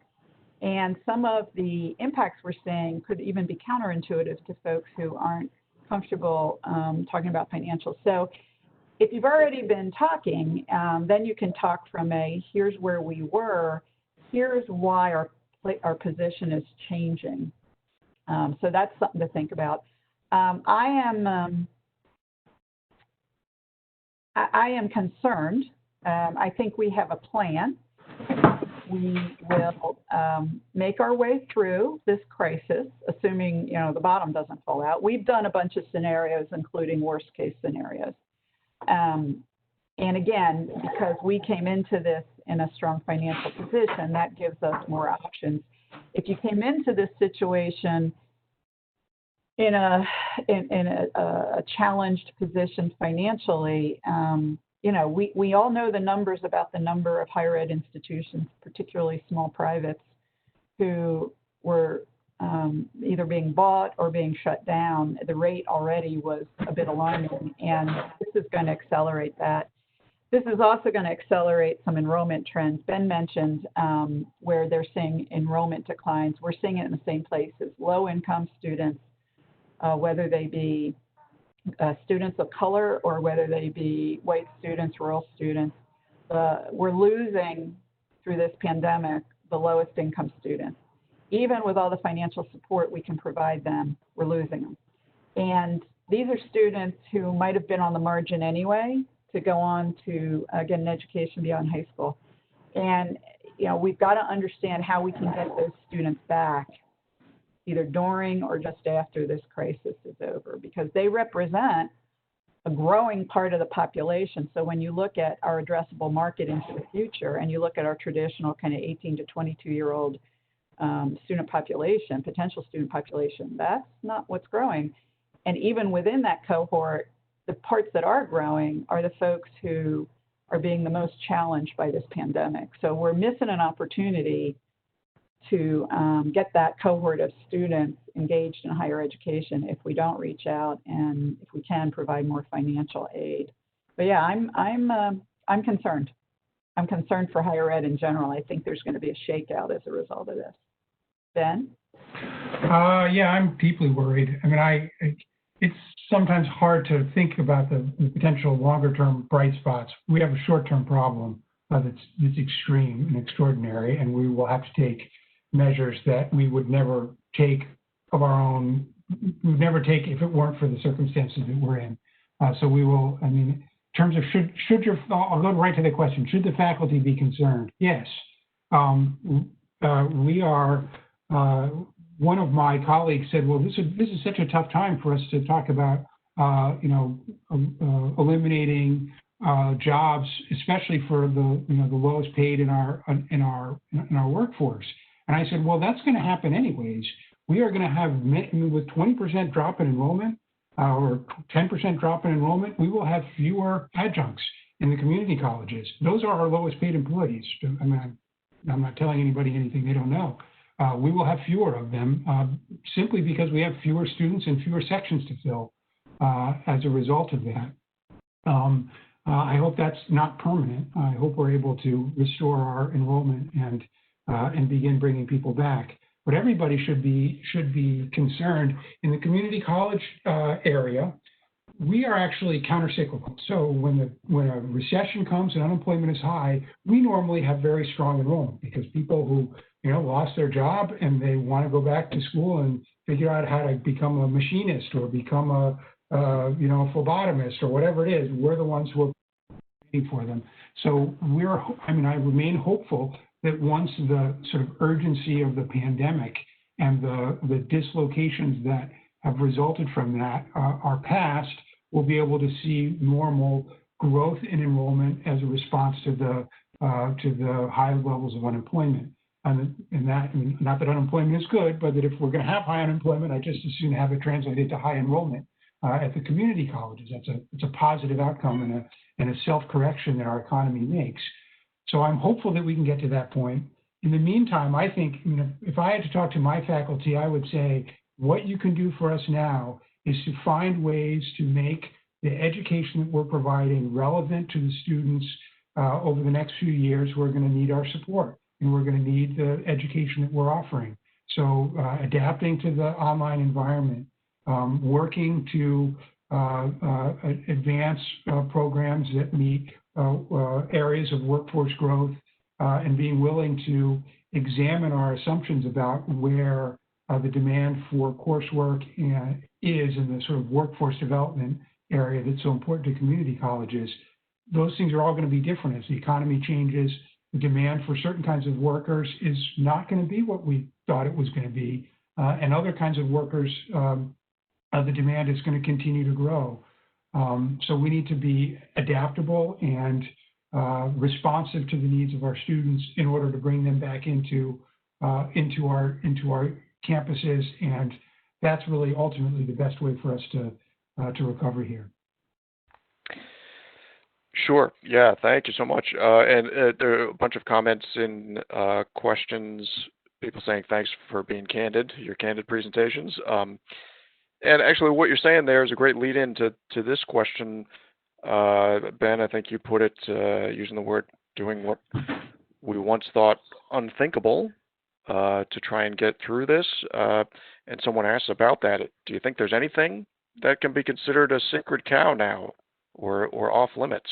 and some of the impacts we're seeing could even be counterintuitive to folks who aren't comfortable talking about financials. So if you've already been talking, then you can talk from a here's where we were, here's why our position is changing. So that's something to think about. I am concerned. I think we have a plan. We will make our way through this crisis, assuming the bottom doesn't fall out. We've done a bunch of scenarios, including worst case scenarios. And again, because we came into this in a strong financial position, that gives us more options. If you came into this situation in a challenged position financially, we all know the numbers about the number of higher ed institutions, particularly small privates, who were either being bought or being shut down. The rate already was a bit alarming, and this is going to accelerate that. This is also going to accelerate some enrollment trends. Ben mentioned where they're seeing enrollment declines. We're seeing it in the same places. Low-income students, whether they be students of color or whether they be white students, rural students, we're losing through this pandemic the lowest income students. Even with all the financial support we can provide them, we're losing them. And these are students who might have been on the margin anyway to go on to get an education beyond high school. And we've got to understand how we can get those students back, either during or just after this crisis is over, because they represent a growing part of the population. So when you look at our addressable market into the future and you look at our traditional kind of 18 to 22-year-old student population, potential student population, that's not what's growing. And even within that cohort, the parts that are growing are the folks who are being the most challenged by this pandemic. So we're missing an opportunity to get that cohort of students engaged in higher education if we don't reach out and if we can provide more financial aid. But yeah, I'm concerned. I'm concerned for higher ed in general. I think there's going to be a shakeout as a result of this. Ben? Yeah, I'm deeply worried. I mean, it's sometimes hard to think about the potential longer-term bright spots. We have a short-term problem that's extreme and extraordinary, and we will have to take measures that we would never take of our own. We would never take if it weren't for the circumstances that we're in. So we will. I mean, in terms of I'll go right to the question. Should the faculty be concerned? Yes. We are. One of my colleagues said, "Well, this is such a tough time for us to talk about, eliminating jobs, especially for the lowest paid in our workforce." And I said, "Well, that's going to happen anyways. we are going to have, with 20% drop in enrollment or 10% drop in enrollment, we will have fewer adjuncts in the community colleges. Those are our lowest paid employees. I mean, I'm not telling anybody anything they don't know. We will have fewer of them simply because we have fewer students and fewer sections to fill as a result of that. I hope that's not permanent. I hope we're able to restore our enrollment and begin bringing people back. But everybody should be concerned. In the community college area, we are actually countercyclical. So when a recession comes and unemployment is high, we normally have very strong enrollment because people who lost their job and they want to go back to school and figure out how to become a machinist or become a phlebotomist or whatever it is, we're the ones who are waiting for them. So I remain hopeful that once the sort of urgency of the pandemic and the dislocations that have resulted from that are past, we'll be able to see normal growth in enrollment as a response to the high levels of unemployment. And that, not that unemployment is good, but that if we're going to have high unemployment, I just as soon have it translated to high enrollment at the community colleges. It's a positive outcome and a self-correction that our economy makes. So I'm hopeful that we can get to that point. In the meantime, I think if I had to talk to my faculty, I would say what you can do for us now is to find ways to make the education that we're providing relevant to the students over the next few years who are going to need our support and we're going to need the education that we're offering. So adapting to the online environment, working to advance programs that meet areas of workforce growth and being willing to examine our assumptions about where the demand for coursework is in the sort of workforce development area that's so important to community colleges. Those things are all going to be different as the economy changes. The demand for certain kinds of workers is not going to be what we thought it was going to be. And other kinds of workers, the demand is going to continue to grow. So we need to be adaptable and responsive to the needs of our students in order to bring them back into our campuses, and that's really ultimately the best way for us to recover here. Sure. Yeah. Thank you so much. And there are a bunch of comments and questions. People saying thanks for being candid. Your candid presentations. And actually, what you're saying there is a great lead-in to this question, Ben. I think you put it using the word "doing what we once thought unthinkable" to try and get through this. And someone asked about that. Do you think there's anything that can be considered a sacred cow now, or off limits,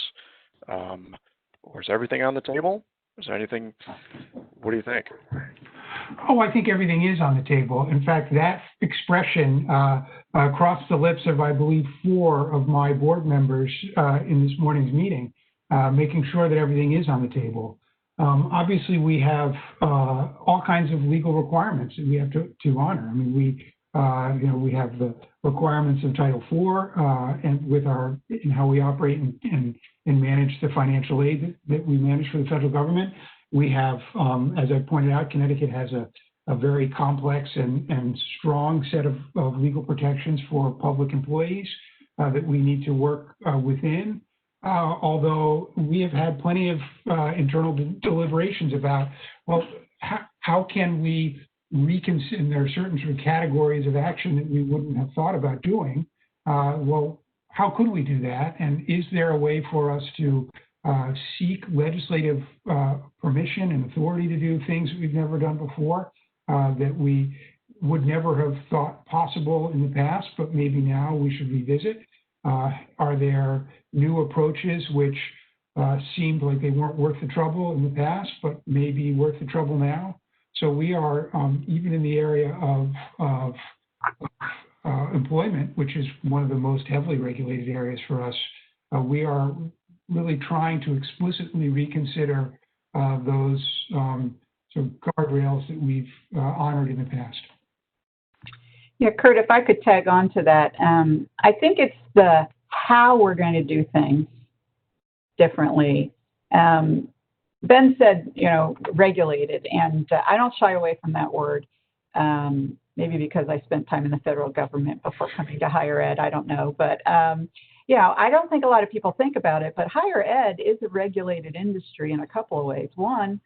or is everything on the table? Is there anything? What do you think? Oh, I think everything is on the table. In fact, that expression crossed the lips of, I believe, 4 of my board members in this morning's meeting, making sure that everything is on the table. Obviously, we have all kinds of legal requirements that we have to honor. I mean, we have the requirements of Title IV and with in how we operate and manage the financial aid that we manage for the federal government. We have, as I pointed out, Connecticut has a very complex and strong set of legal protections for public employees that we need to work within. Although we have had plenty of internal deliberations about, well, how can we reconsider, and there are certain sort of categories of action that we wouldn't have thought about doing. Well, how could we do that? And is there a way for us to seek legislative permission and authority to do things that we've never done before, that we would never have thought possible in the past, but maybe now we should revisit? Are there new approaches which seemed like they weren't worth the trouble in the past, but may be worth the trouble now? So we are, even in the area of employment, which is one of the most heavily regulated areas for us, we are really trying to explicitly reconsider those sort of guardrails that we've honored in the past. Yeah, Kurt, if I could tag on to that, I think it's the how we're going to do things differently. Ben said, regulated, and I don't shy away from that word. maybe because I spent time in the federal government before coming to higher ed, I don't know. But, I don't think a lot of people think about it, but higher ed is a regulated industry in a couple of ways. One,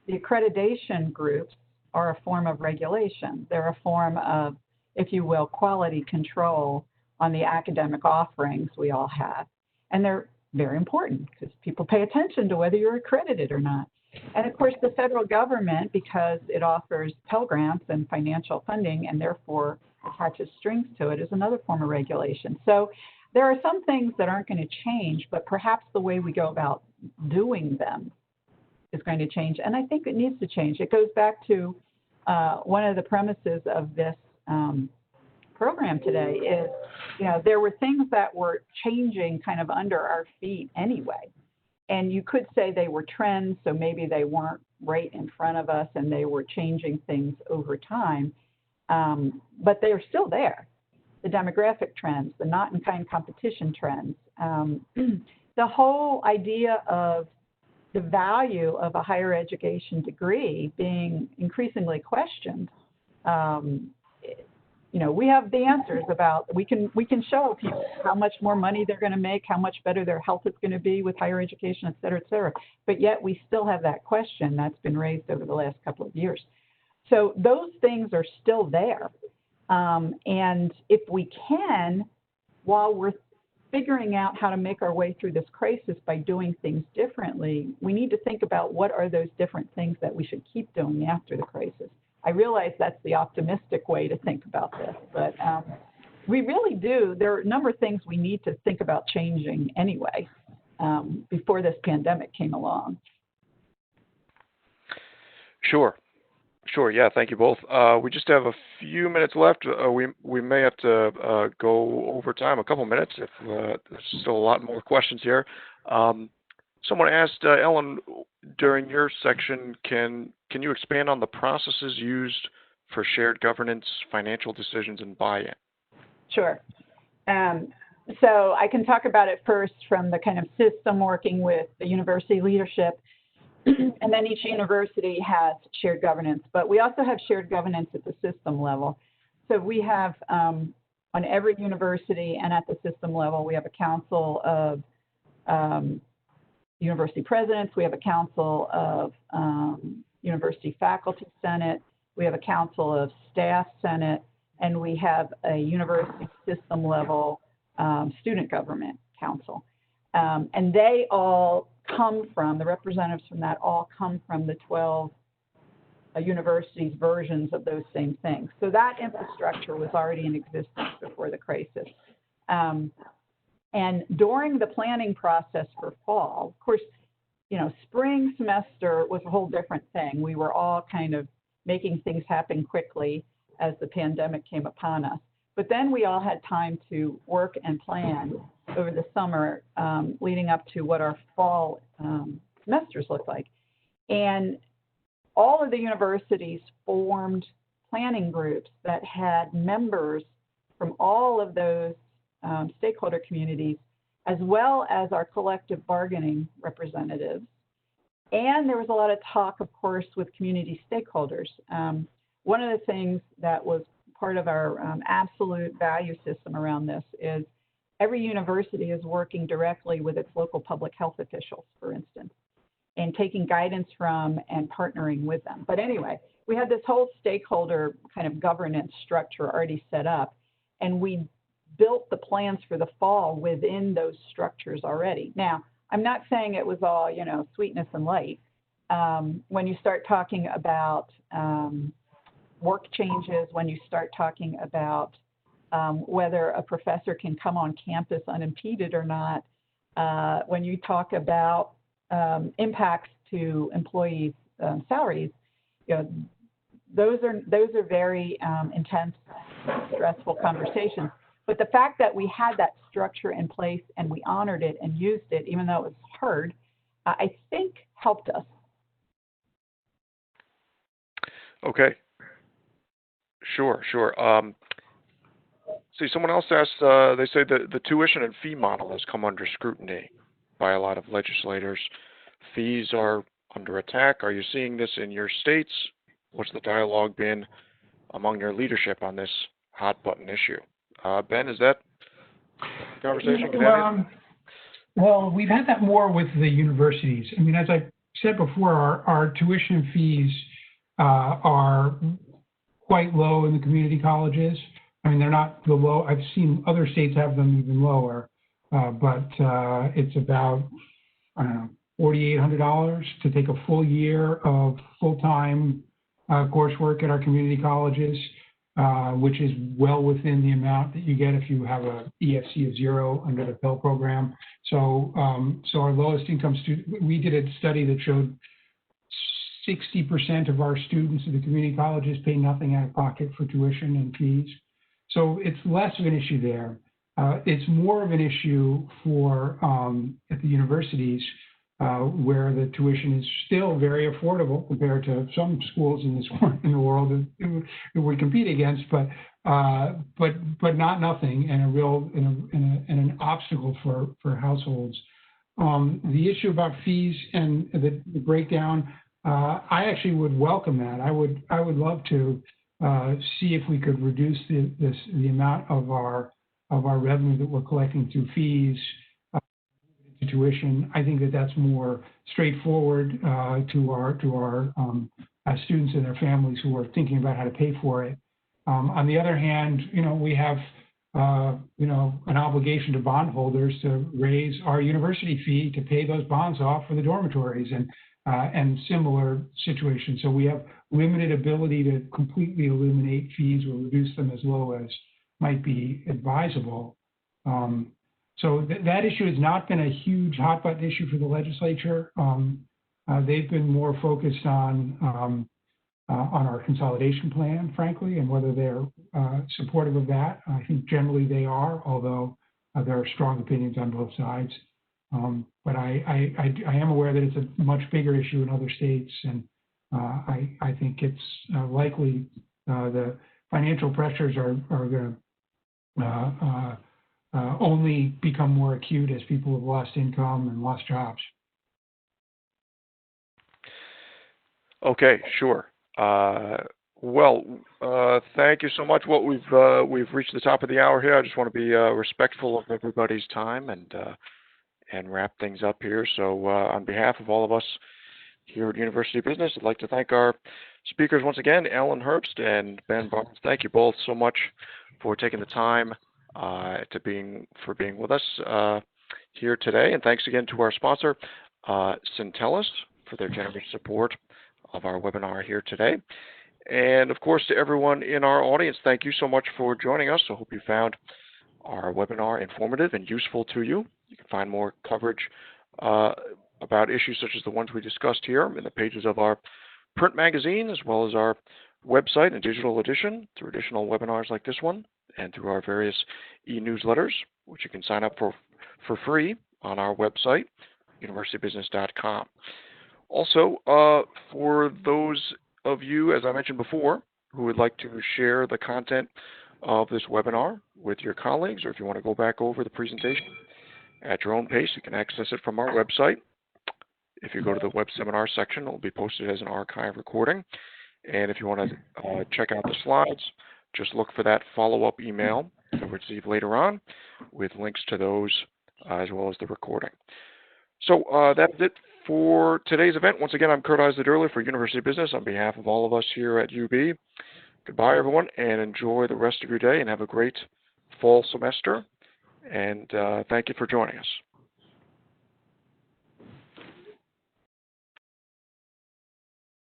the accreditation groups are a form of regulation. They're a form of, if you will, quality control on the academic offerings we all have. And they're very important because people pay attention to whether you're accredited or not. And of course, the federal government, because it offers Pell Grants and financial funding and therefore attaches strings to it, is another form of regulation. So there are some things that aren't going to change, but perhaps the way we go about doing them is going to change. And I think it needs to change. It goes back to one of the premises of this program today is, there were things that were changing kind of under our feet anyway. And you could say they were trends, so maybe they weren't right in front of us and they were changing things over time, but they're still there. The demographic trends, the not-in-kind competition trends, the whole idea of the value of a higher education degree being increasingly questioned. We have the answers about, we can show people how much more money they're going to make, how much better their health is going to be with higher education, et cetera, et cetera. But yet we still have that question that's been raised over the last couple of years. So those things are still there. And if we can, while we're figuring out how to make our way through this crisis by doing things differently, we need to think about what are those different things that we should keep doing after the crisis. I realize that's the optimistic way to think about this, but we really do. There are a number of things we need to think about changing anyway before this pandemic came along. Sure. Yeah, thank you both. We just have a few minutes left. We may have to go over time a couple minutes if there's still a lot more questions here. Someone asked, Ellen, during your section, can you expand on the processes used for shared governance, financial decisions, and buy-in? Sure. So I can talk about it first from the kind of system working with the university leadership. And then each university has shared governance, but we also have shared governance at the system level. So we have on every university and at the system level, we have a council of university presidents, we have a council of university faculty senate, we have a council of staff senate, and we have a university system level student government council. And they all come from, the representatives from that all come from the 12 universities' versions of those same things. So that infrastructure was already in existence before the crisis. And during the planning process for fall, of course, spring semester was a whole different thing. We were all kind of making things happen quickly as the pandemic came upon us. But then we all had time to work and plan over the summer leading up to what our fall semesters look like. And all of the universities formed planning groups that had members from all of those stakeholder communities, as well as our collective bargaining representatives. And there was a lot of talk, of course, with community stakeholders. One of the things that was part of our absolute value system around this is every university is working directly with its local public health officials, for instance, and taking guidance from and partnering with them. But anyway, we had this whole stakeholder kind of governance structure already set up, and we built the plans for the fall within those structures already. Now, I'm not saying it was all, sweetness and light. When you start talking about work changes, when you start talking about whether a professor can come on campus unimpeded or not, when you talk about impacts to employees' salaries, those are very intense, stressful conversations. But the fact that we had that structure in place and we honored it and used it, even though it was hard, I think helped us. Okay. Sure. See, someone else asked, they say that the tuition and fee model has come under scrutiny by a lot of legislators. Fees are under attack. Are you seeing this in your states? What's the dialogue been? among your leadership on this hot button issue. Ben, is that a conversation you can have? Well, we've had that more with the universities. I mean, as I said before, our tuition and fees are quite low in the community colleges. I mean, they're not the low. I've seen other states have them even lower, but it's about, I don't know, $4,800 to take a full year of full-time coursework at our community colleges, which is well within the amount that you get if you have a EFC of 0 under the Pell program. So, so our lowest income student, we did a study that showed 60% of our students at the community colleges pay nothing out of pocket for tuition and fees. So it's less of an issue there. It's more of an issue for at the universities where the tuition is still very affordable compared to some schools in the world that we compete against, but not nothing, and a real and an obstacle for households. The issue about fees and the breakdown, I actually would welcome that. I would love to see if we could reduce the amount of our revenue that we're collecting through fees to tuition. I think that that's more straightforward to our students and their families who are thinking about how to pay for it. On the other hand, we have an obligation to bondholders to raise our university fee to pay those bonds off for the dormitories and similar situations. So we have limited ability to completely eliminate fees or reduce them as low as might be advisable. So that issue has not been a huge hot button issue for the legislature. They've been more focused on our consolidation plan, frankly, and whether they're supportive of that. I think generally they are, although there are strong opinions on both sides. But I am aware that it's a much bigger issue in other states, and I think it's likely the financial pressures are going to only become more acute as people have lost income and lost jobs. Okay, sure. Thank you so much. Well, we've reached the top of the hour here. I just want to be respectful of everybody's time and wrap things up here. So on behalf of all of us here at University Business, I'd like to thank our speakers once again, Ellen Herbst and Ben Barnes. Thank you both so much for taking the time for being with us here today. And thanks again to our sponsor, Syntellis, for their generous support of our webinar here today. And of course, to everyone in our audience, thank you so much for joining us. I hope you found our webinar informative and useful to you. You can find more coverage about issues such as the ones we discussed here in the pages of our print magazine, as well as our website and digital edition, through additional webinars like this one, and through our various e-newsletters, which you can sign up for free on our website, universitybusiness.com. Also, for those of you, as I mentioned before, who would like to share the content of this webinar with your colleagues, or if you want to go back over the presentation at your own pace, you can access it from our website. If you go to the web seminar section, it will be posted as an archive recording. And if you want to check out the slides, just look for that follow-up email you'll receive later on with links to those as well as the recording. So that's it for today's event. Once again, I'm Kurt Eisler for University Business on behalf of all of us here at UB. Goodbye, everyone, and enjoy the rest of your day and have a great fall semester. And thank you for joining us.